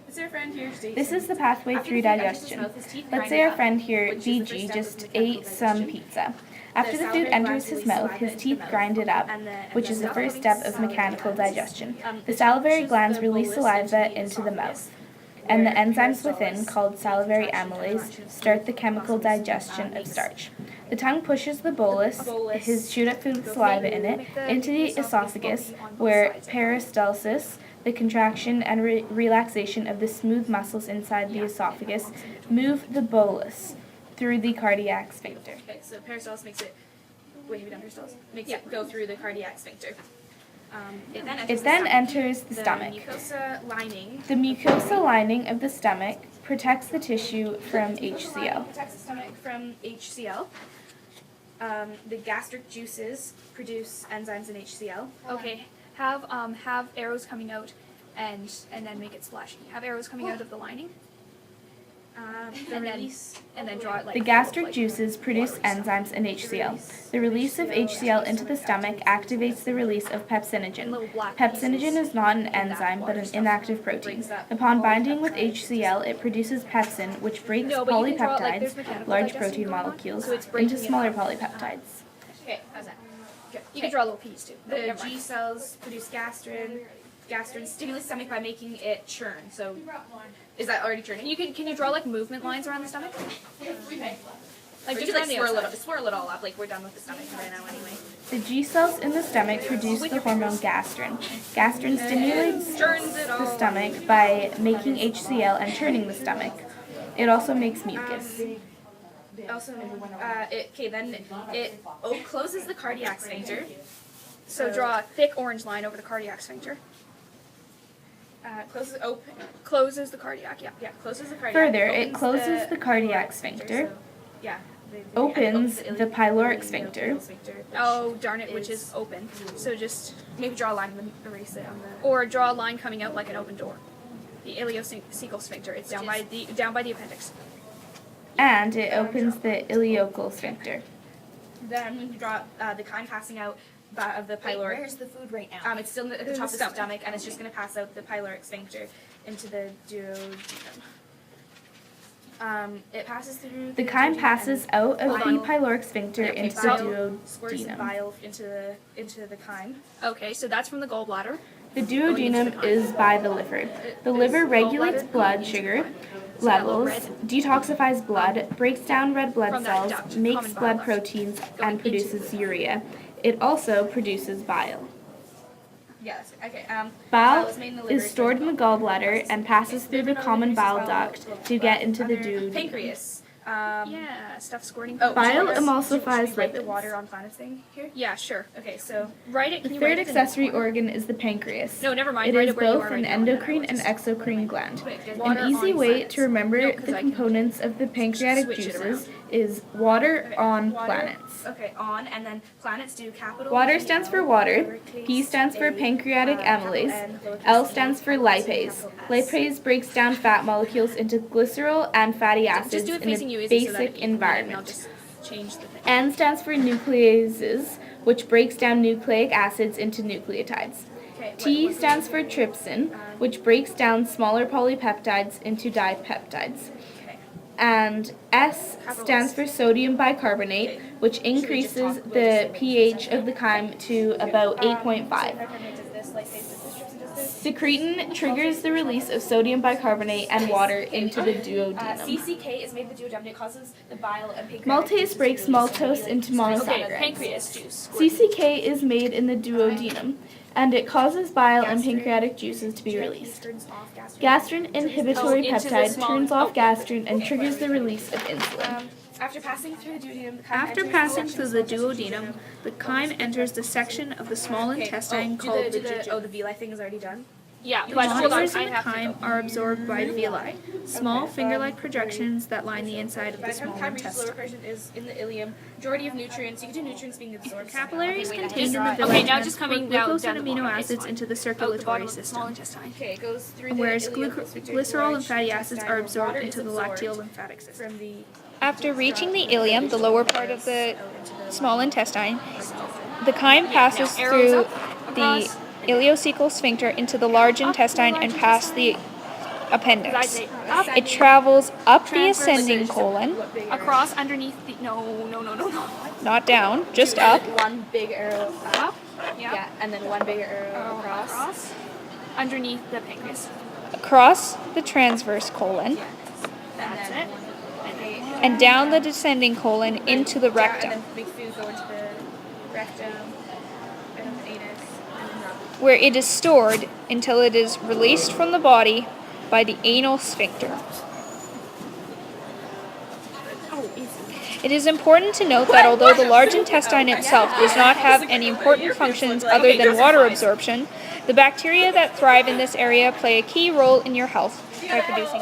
This is the pathway through digestion. Let's say our friend here, VG, just ate some pizza. After the food enters his mouth, his teeth grind it up, which is the first step of mechanical digestion. The salivary glands release saliva into the mouth, and the enzymes within, called salivary amylase, start the chemical digestion of starch. The tongue pushes the bolus, his chewed-up food with saliva in it, into the esophagus, where peristalsis, the contraction and relaxation of the smooth muscles inside the esophagus, move the bolus through the cardiac sphincter. Okay, so peristalsis makes it. Wait, have you done peristalsis? Makes it go through the cardiac sphincter. It then enters the stomach. The mucosa lining of the stomach protects the tissue from HCl. Protects the stomach from HCl. The gastric juices produce enzymes in HCl. Okay, have arrows coming out and then make it splashy. Have arrows coming out of the lining. And then draw it like the gastric juices produce enzymes in HCl. The release of HCl into the stomach activates the release of pepsinogen. Pepsinogen is not an enzyme but an inactive protein. Upon binding with HCl, it produces pepsin, which breaks polypeptides, large protein molecules, into smaller polypeptides. Okay, how's that? You can draw little peas too. The G cells produce gastrin. Gastrin stimulates the stomach by making it churn. So, is that already churning? Can you draw like movement lines around the stomach? Like just like swirl it all up. Like we're done with the stomach right now anyway. The G cells in the stomach produce the hormone gastrin. Gastrin stimulates the stomach by making HCl and churning the stomach. It also makes mucus. It closes the cardiac sphincter. So draw a thick orange line over the cardiac sphincter. Closes the cardiac, yeah. Yeah, closes the cardiac. Further, it closes the cardiac sphincter. Opens the pyloric sphincter. Oh, darn it, which is open. So just maybe draw a line and erase it on the. Or draw a line coming out like an open door. The ileocecal sphincter. It's down by the appendix. And it opens the ileocecal sphincter. Then we draw the chyme passing out of the pyloric. Where's the food right now? It's still at the top of the stomach, and it's just going to pass out the pyloric sphincter into the duodenum. It passes through. The chyme passes out of the pyloric sphincter into the duodenum. Squirts bile into the chyme. Okay, so that's from the gallbladder. The duodenum is by the liver. The liver regulates blood sugar levels, detoxifies blood, breaks down red blood cells, makes blood proteins, and produces urea. It also produces bile. Yes, okay. Bile is stored in the gallbladder and passes through the common bile duct to get into the duodenum. Pancreas. Stuff squirting. Bile emulsifies write the lipids. water on planet's thing here? Yeah, sure. Okay, so Write it. The third accessory organ is the pancreas. No, never mind. It Write is it where you both are an right now. endocrine and exocrine gland. Water An easy on way planets. to remember No, 'cause the I can components of the pancreatic switch it juices is water on water. planets. Okay, on, and then planets do capital. Water stands for water, P stands for pancreatic amylase, L stands for lipase. Lipase breaks down fat molecules into glycerol and fatty acids Just do it in facing you a easy so that basic if you need it, and I'll environment. just change the thing. N stands for nucleases, which breaks down nucleic acids into nucleotides. Okay, T stands for trypsin, which breaks down smaller polypeptides into dipeptides. And S stands for sodium bicarbonate, which increases the pH of the chyme to about 8.5. Secretin triggers the release of sodium bicarbonate and water into the duodenum. CCK is made in the duodenum. It causes the bile and pancreatic. Maltase breaks maltose into monosaccharides. Pancreas juice. CCK is made in the duodenum, and it causes bile and pancreatic juices to be released. Gastrin inhibitory peptide turns off gastrin and triggers the release of insulin. After passing through the duodenum, After passing through the duodenum, the chyme enters the section of the small intestine called the jejunum. the villi thing is already done. Yeah, but hold on, Molecules I in the have to chyme are absorbed by villi, small finger-like projections that line the inside of By the the time small the chyme reaches intestine. lower portion is in the ileum. Majority of nutrients. You can do nutrients being absorbed. Capillaries Okay, wait, contained in the Okay, villi now just coming down glucose and the amino bottom. Okay, acids fine. into the Out the circulatory bottom of the small system, intestine. Okay, it goes through the whereas ileocecal sphincter, glycerol and large fatty acids intestine, are where absorbed water into is the absorbed lacteal lymphatic system. from the After reaching the ileum, the lower part of the small intestine, the chyme passes through the ileocecal sphincter into the large intestine and past the appendix. Up, It travels up the Transverse ascending division. colon, across, underneath the, no. not down, just up, One big arrow Up, yeah, and then one big arrow across. underneath the pancreas. across the transverse colon, That's it. and down the descending colon into the And rectum, then big food go into the rectum, and then the anus, and then where it is stored until it is released from the body by the anal sphincter. It is important to note that although the large intestine itself does not have any important functions other than water absorption, the bacteria that thrive in this area play a key role in your health by producing